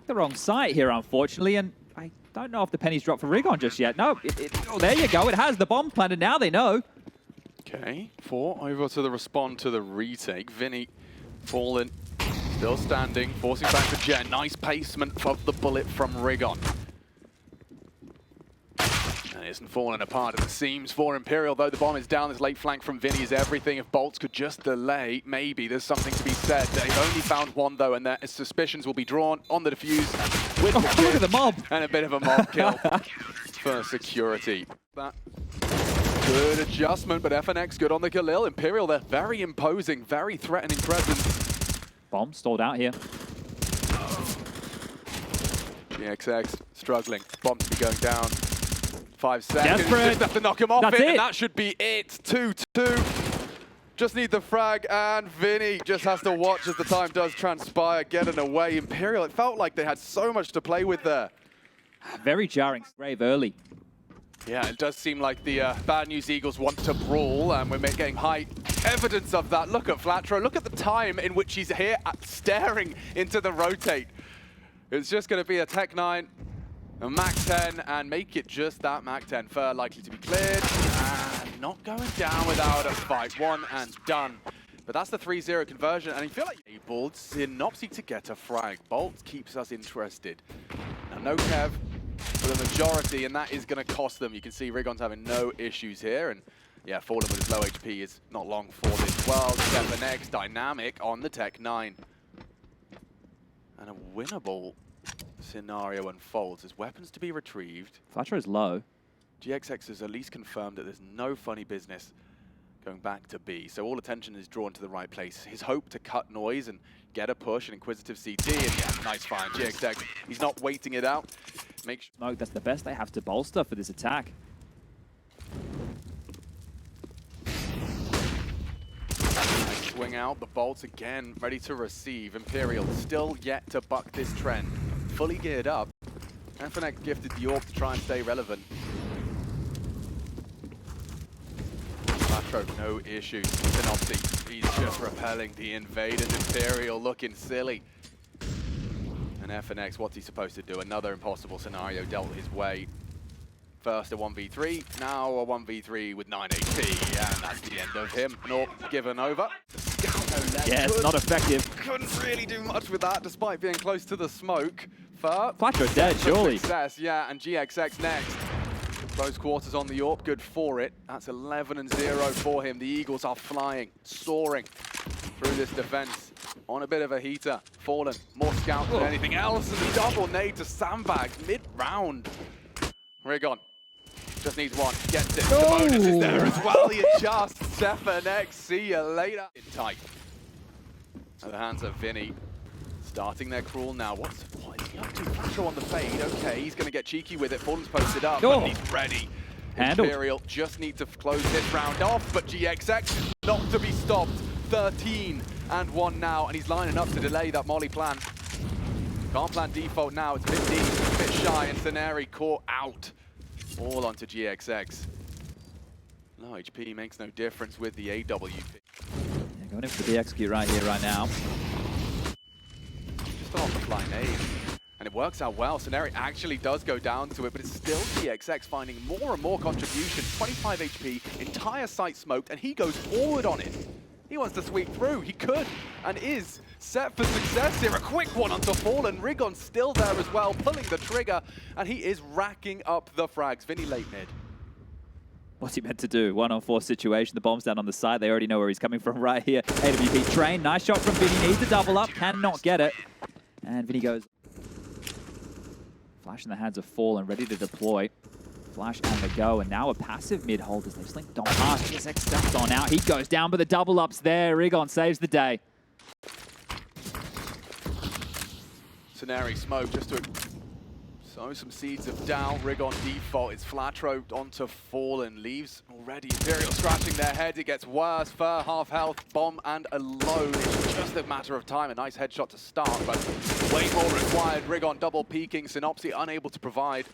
cracked the wrong site here, unfortunately, and I don't know if the penny's dropped for rigoN just yet. No, oh, there you go. It has the bomb planted. Now they know. Okay, 4 over to the respond to the retake. VINI fallen, still standing, forcing back the jet. Nice placement of the bullet from rigoN. And it isn't falling apart at the seams for Imperial, though the bomb is down. This late flank from VINI is everything. If bolts could just delay, maybe there's something to be said. They've only found one, though, and their suspicions will be drawn on the defuse with the look at the mob. And a bit of a mob kill for security. That good adjustment, but FNX good on the Galil. Imperial, they're very imposing, very threatening presence. Bomb stalled out here. GXX struggling. Bomb to be going down. 5 seconds. Desperate. Just have to knock him off. That's it. And that should be it. 2-2. Just need the frag, and VINI just has to watch as the time does transpire, getting away. Imperial, it felt like they had so much to play with there. Very jarring. Grave early. Yeah, it does seem like the Bad News Eagles want to brawl, and we're getting high evidence of that. Look at Flatro. Look at the time in which he's here staring into the rotate. It's just going to be a Tech 9, a Mac 10, and make it just that Mac 10. Fur likely to be cleared, and not going down without a fight. 1 and done. But that's the 3-0 conversion, and I feel like able Synopsy to get a frag. Bolt keeps us interested. Now, no Kev for the majority, and that is going to cost them. You can see rigoN's having no issues here, and yeah, Fallen with his low HP is not long for this world. FNX dynamic on the Tech 9. And a winnable scenario unfolds as weapons to be retrieved. Flatro is low. GXX has at least confirmed that there's no funny business going back to B, so all attention is drawn to the right place. His hope to cut noise and get a push, an inquisitive CT, and yeah, nice find. GXX, he's not waiting it out. Make sure Smoke, that's the best they have to bolster for this attack. swing out, the bolts again ready to receive. Imperial still yet to buck this trend. Fully geared up. FNX gifted the orb to try and stay relevant. Matro, no issues. Synopsy, he's just repelling the invaders. Imperial looking silly. And FNX, what's he supposed to do? Another impossible scenario dealt his way. First a 1v3, now a 1v3 with 9 HP, and that's the end of him. Not given over. Yes, not effective. Couldn't really do much with that, despite being close to the smoke. Flatro dead, surely. Success, yeah, and GXX next. Close quarters on the AWP, good for it. That's 11-0 for him. The Eagles are flying, soaring through this defense. On a bit of a heater. Fallen, more scouts than anything else, and the double nade to sandbag mid-round. rigoN just needs one, gets it. The bonus is there as well. He adjusts. FNX, see you later. In tight. At the hands of VINI. Starting their crawl now. What is he up to? Flasher on the fade. Okay, he's going to get cheeky with it. Fallen's posted up, and he's ready. Handled. Imperial just need to close this round off, but GXX not to be stopped. 13-1 now, and he's lining up to delay that molly plan. Can't plan default now. It's a bit deep, a bit shy, and Scenari caught out. All onto GXX. Low HP makes no difference with the AWP. Yeah, going in for the execute right here, right now. Just off the fly nade. And it works out well. Scenari actually does go down to it, but it's still GXX finding more and more contribution. 25 HP, entire site smoked, and he goes forward on it. He wants to sweep through. He could and is set for success here. A quick one onto Fallen. rigoN still there as well, pulling the trigger, and he is racking up the frags. VINI late mid. What's he meant to do? 1-on-4 situation. The bomb's down on the side. They already know where he's coming from right here. AWP train. Nice shot from VINI. Needs a double up. Cannot get it. And VINI goes. Flash in the hands of Fallen, ready to deploy. Flash and the go, and now a passive mid hold as they slink Dom past. GXX steps on out. He goes down, but the double ups there. rigoN saves the day. Scenari smoke just to sow some seeds of doubt. rigoN default. It's Flatro onto Fallen. Leaves already. Imperial scratching their head. It gets worse. Fur half health. Bomb and a load. It's just a matter of time. A nice headshot to start, but way more required. rigoN double peeking. Synopsy unable to provide.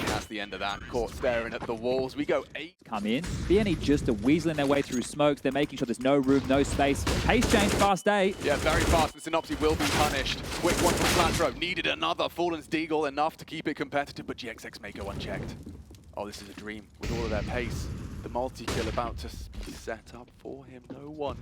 That's the the end of that. Caught staring at the walls. We go 8. Come in. VINI just are weaseling their way through smokes. They're making sure there's no room, no space. Pace change, fast 8. Yeah, very fast, and Synopsy will be punished. Quick one from FlaTroE. Needed another. Fallen's Deagle enough to keep it competitive, but GXX may go unchecked. Oh, this is a dream with all of their pace. The multi-kill about to be set up for him. No one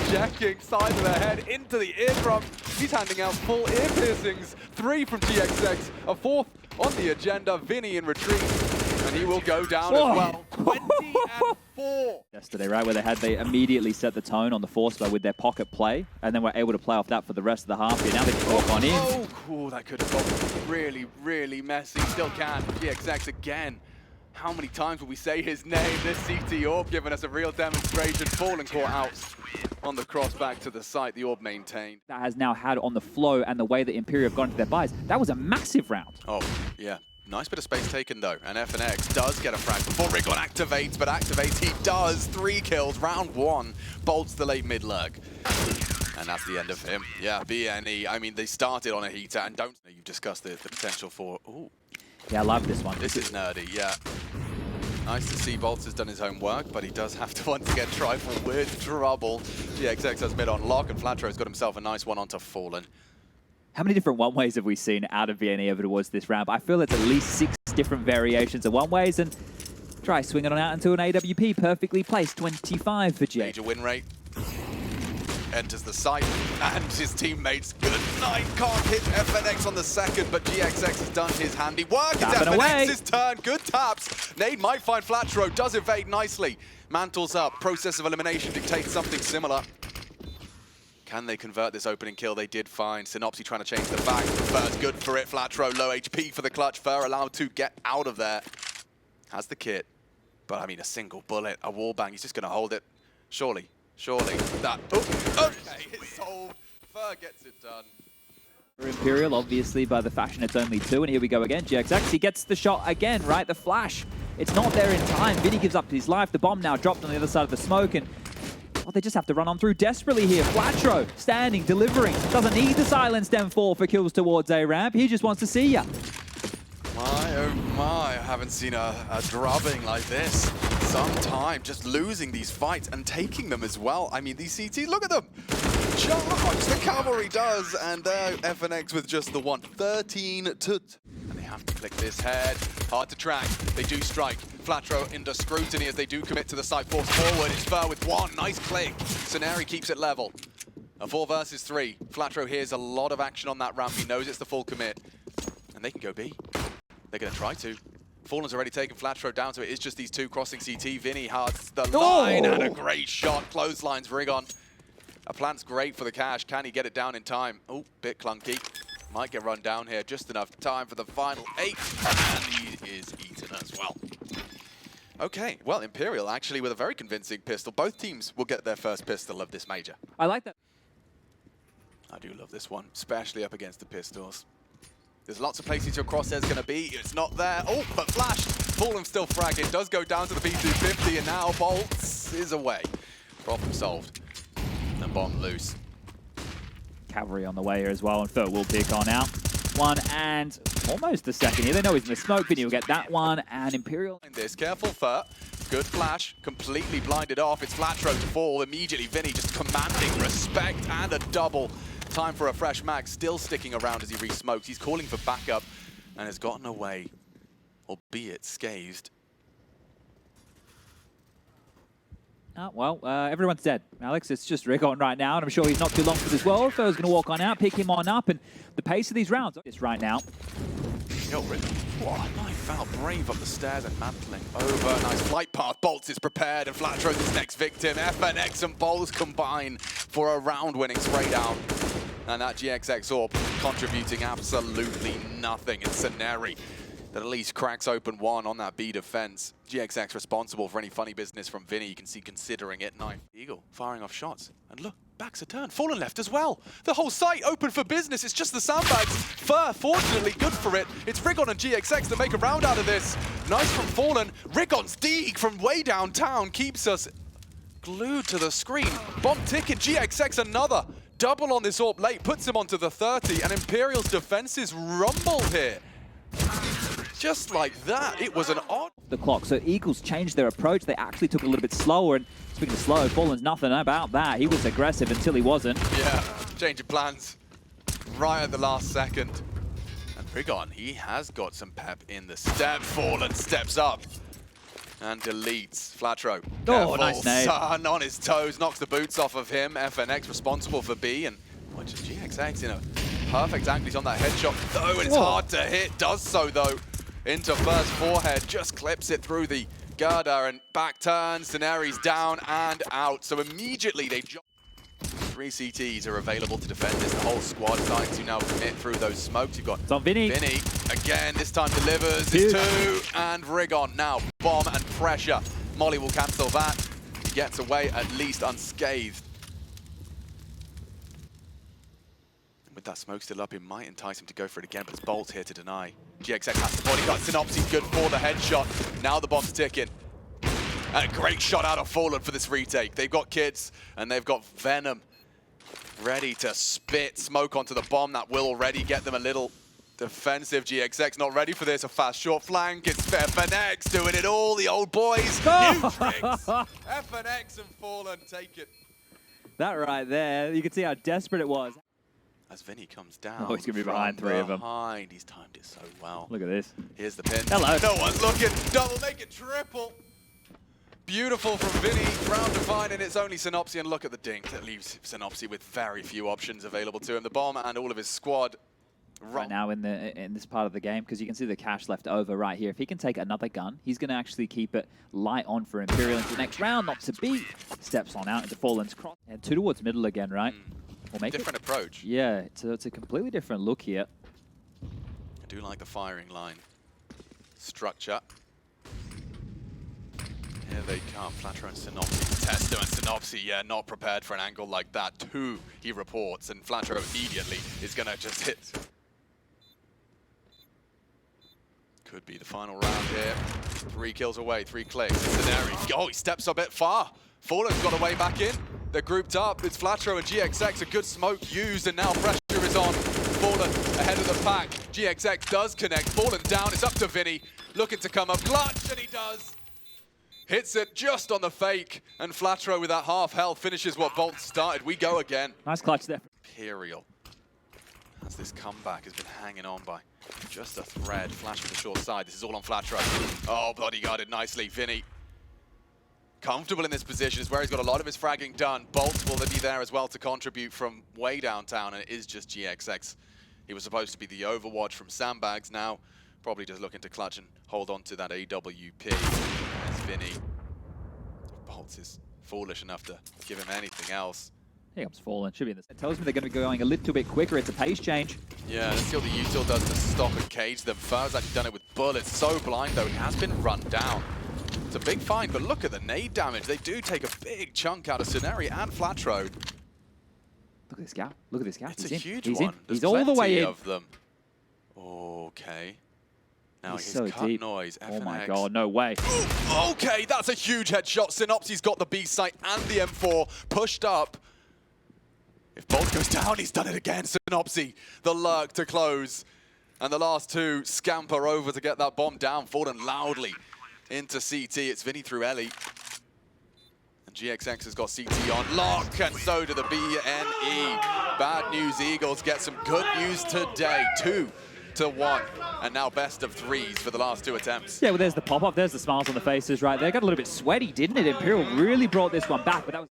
checking. Side of the head into the eardrum. He's handing out full ear piercings. 3 from GXX. A 4th on the agenda. VINI in retreat. And he will go down as well. 20-4. Yesterday, right, where they immediately set the tone on the force bar with their pocket play, and then were able to play off that for the rest of the half here. Now they can walk on in. Oh, cool. That could have got really, really messy. Still can. GXX again. How many times will we say his name? This CT Orb giving us a real demonstration. Fallen caught out on the cross back to the site. The Orb maintained. That has now had on the flow and the way that Imperial have gone into their buys. That was a massive round. Oh, yeah. Nice bit of space taken, though. And FNX does get a frag before rigoN activates, but activates he does. 3 kills, round 1. Bolts the late mid-lurk. And that's the end of him. Yeah, VINI, I mean, they started on a heater, and you've discussed the potential for... Ooh. Yeah, I love this one. This is nerdy, yeah. Nice to see Bolts has done his homework, but he does have to once again trifle with trouble. GXX has mid on lock, and FlaTroE has got himself a nice one onto Fallen. How many different one-ways have we seen out of VINI over towards this round? I feel it's at least 6 different variations of one-ways, and try swinging on out into an AWP. Perfectly placed, 25 for G. Major win rate. Enters the site, and his teammates, good night, can't hit FNX on the second, but GXX has done his handy work. It's FNX's turn, good taps. Nade might find FlaTroE, does evade nicely. Mantles up, process of elimination dictates something similar. Can they convert this opening kill? They did find Synopsy trying to change the back. Fur's good for it, FlaTroE low HP for the clutch. Fur allowed to get out of there. Has the kit, but I mean a single bullet, a wallbang, he's just gonna hold it. Surely that. Oh, okay, it's solved. Fur gets it done. For Imperial, obviously, by the fashion, it's only 2, and here we go again. GXX, he gets the shot again, right? The flash. It's not there in time. VINI gives up his life. The bomb now dropped on the other side of the smoke, and well, they just have to run on through desperately here. FlaTroE, standing, delivering. Doesn't need the silenced M4 for kills towards A ramp. He just wants to see ya. My, oh my, I haven't seen a drubbing like this some time. Just losing these fights and taking them as well. I mean, these CTs, look at them. Charge, the cavalry does, and there FNX with just the one. 13 to... And they have to click this head. Hard to track. They do strike. FlaTroE under scrutiny as they do commit to the side. Force forward. It's Fur with 1. Nice click. Soneri keeps it level. A 4 versus 3. FlaTroE hears a lot of action on that ramp. He knows it's the full commit. And they can go B. They're going to try to. Fallen's already taken FlaTroE down, so it is just these 2 crossing CT. VINI hards the line, and a great shot. Clotheslines rigoN. A plant's great for the cash. Can he get it down in time? Oh, bit clunky. Might get run down here. Just enough time for the final 8. And he is eaten as well. Okay, well, Imperial actually with a very convincing pistol. Both teams will get their first pistol of this major. I like that. I do love this one, especially up against the pistols. There's lots of places your crosshair's going to be. It's not there. Oh, but flash. Fallen still fragged. It does go down to the P250, and now Bolts is away. Problem solved. And bomb loose. Cavalry on the way here as well, and Fur will pick on out. 1 and almost the second here. They know he's in the smoke. VINI will get that one, and Imperial. This careful Fur. Good flash. Completely blinded off. It's FlaTroE to fall. Immediately VINI just commanding respect and a double. Time for a fresh mag, still sticking around as he re-smokes. He's calling for backup and has gotten away, albeit scathed. Oh, well, everyone's dead, Alex. It's just rigoN right now, and I'm sure he's not too long for this world. Fur's going to walk on out, pick him on up, and the pace of these rounds is right now. Yo, what a knife out, brave up the stairs and mantling over. Nice flight path. Bolts is prepared, and FlaTroE's his next victim. FNX and Bolts combine for a round-winning spray down. And that GXX Orb contributing absolutely nothing. It's Soneri that at least cracks open 1 on that B defense. GXX responsible for any funny business from VINI. You can see considering it. Knife Eagle firing off shots. And look, back's a turn. Fallen left as well. The whole site open for business. It's just the sandbags. Fur, fortunately, good for it. It's rigoN and GXX that make a round out of this. Nice from Fallen. rigoN's Deeg from way downtown keeps us glued to the screen. Bomb ticket, GXX another. Double on this Orb late, puts him onto the 30, and Imperial's defenses rumble here. just like that. It was an odd... The clock. So Eagles changed their approach. They actually took it a little bit slower. And speaking of slow, Fallen's nothing about that. He was aggressive until he wasn't. Yeah, change of plans right at the last second. And rigoN, he has got some pep in the step. Fallen steps up and deletes flatroo. Oh, nice nade. Son on his toes, knocks the boots off of him. FNX responsible for B, and watches GXX in a perfect angle. He's on that headshot, though, and it's hard to hit. Does so, though, into first forehead. Just clips it through the girder, and back turns. Teneri's down and out. So immediately they jump. 3 CTs are available to defend this. The whole squad starting to now commit through those smokes. You've got It's on VINI. VINI, again, this time delivers. It's 2, and rigoN now. Bomb and pressure. Molly will cancel that. Gets away at least unscathed. With that smoke still up, it might entice him to go for it again, but it's Bolt here to deny. GXX has the bodyguard. Synopsis good for the headshot. Now the bomb's ticking. And a great shot out of Fallen for this retake. They've got kids, and they've got Venom ready to spit smoke onto the bomb. That will already get them a little defensive. GXX not ready for this. A fast short flank. It's FNX doing it all. The old boys. New tricks. FNX and Fallen take it. That right there, you can see how desperate it was. As VINI comes down. Oh, he's going to be behind 3 of them. He's timed it so well. Look at this. Here's the pin. Hello. No one's looking. Double, make it triple. Beautiful from VINI. Round to fine, and it's only Synopsy. And look at the dink. That leaves Synopsy with very few options available to him. The bomb and all of his squad. Right now in this part of the game, because you can see the cash left over right here. If he can take another gun, he's going to actually keep it light on for Imperial into the next round. Not to beat. Steps on out into Fallen's cross. And 2 towards middle again, right? Or make different approach. Yeah, it's a completely different look here. I do like the firing line structure. Here they come, flatroo and Synopsy. Testo and Synopsy, yeah, not prepared for an angle like that. 2, he reports, and flatroo immediately is going to just hit. Could be the final round here. 3 kills away, 3 clicks. Teneri, oh, he steps a bit far. Fallen's got a way back in. They're grouped up. It's flatroo and GXX. A good smoke used, and now pressure is on. Fallen ahead of the pack. GXX does connect. Fallen down. It's up to VINI. Looking to come up clutch, and he does. Hits it just on the fake, and flatroo with that half health finishes what Bolt started. We go again. Nice clutch there. Imperial. As this comeback has been hanging on by just a thread. Flash from the short side. This is all on flatroo. Oh, bodyguarded nicely. VINI. Comfortable in this position is where he's got a lot of his fragging done. Bolt will be there as well to contribute from way downtown, and it is just GXX. He was supposed to be the Overwatch from Sandbags. Now, probably just looking to clutch and hold on to that AWP. As VINI. Bolt is foolish enough to give him anything else. Here comes Fallen. Should be in this. It tells me they're going to be going a little bit quicker. It's a pace change. Yeah, let's see what the util does to stop and cage them. Fur's actually done it with bullets. So blind, though, he has been run down. It's a big find, but look at the nade damage. They do take a big chunk out of Teneri and flatroo. Look at this gap. Look at this gap. It's he's a in. huge he's one. In. There's he's all the way in. of them. Okay. Now he's his so cut deep. noise. Oh FNX. my god, no way. Ooh, okay, that's a huge headshot. Synopsy's got the B site and the M4 pushed up. If Bolt goes down, he's done it again. Synopsy, the lurk to close. And the last 2 scamper over to get that bomb down. Fallen loudly into CT. It's VINI through Ellie. And GXX has got CT on lock, and so do the BNE. Bad news, Eagles get some good news today. 2-1, and now best of 3s for the last 2 attempts. Yeah, well, there's the pop-up. There's the smiles on the faces right there. Got a little bit sweaty, didn't it? Imperial really brought this one back, but that was...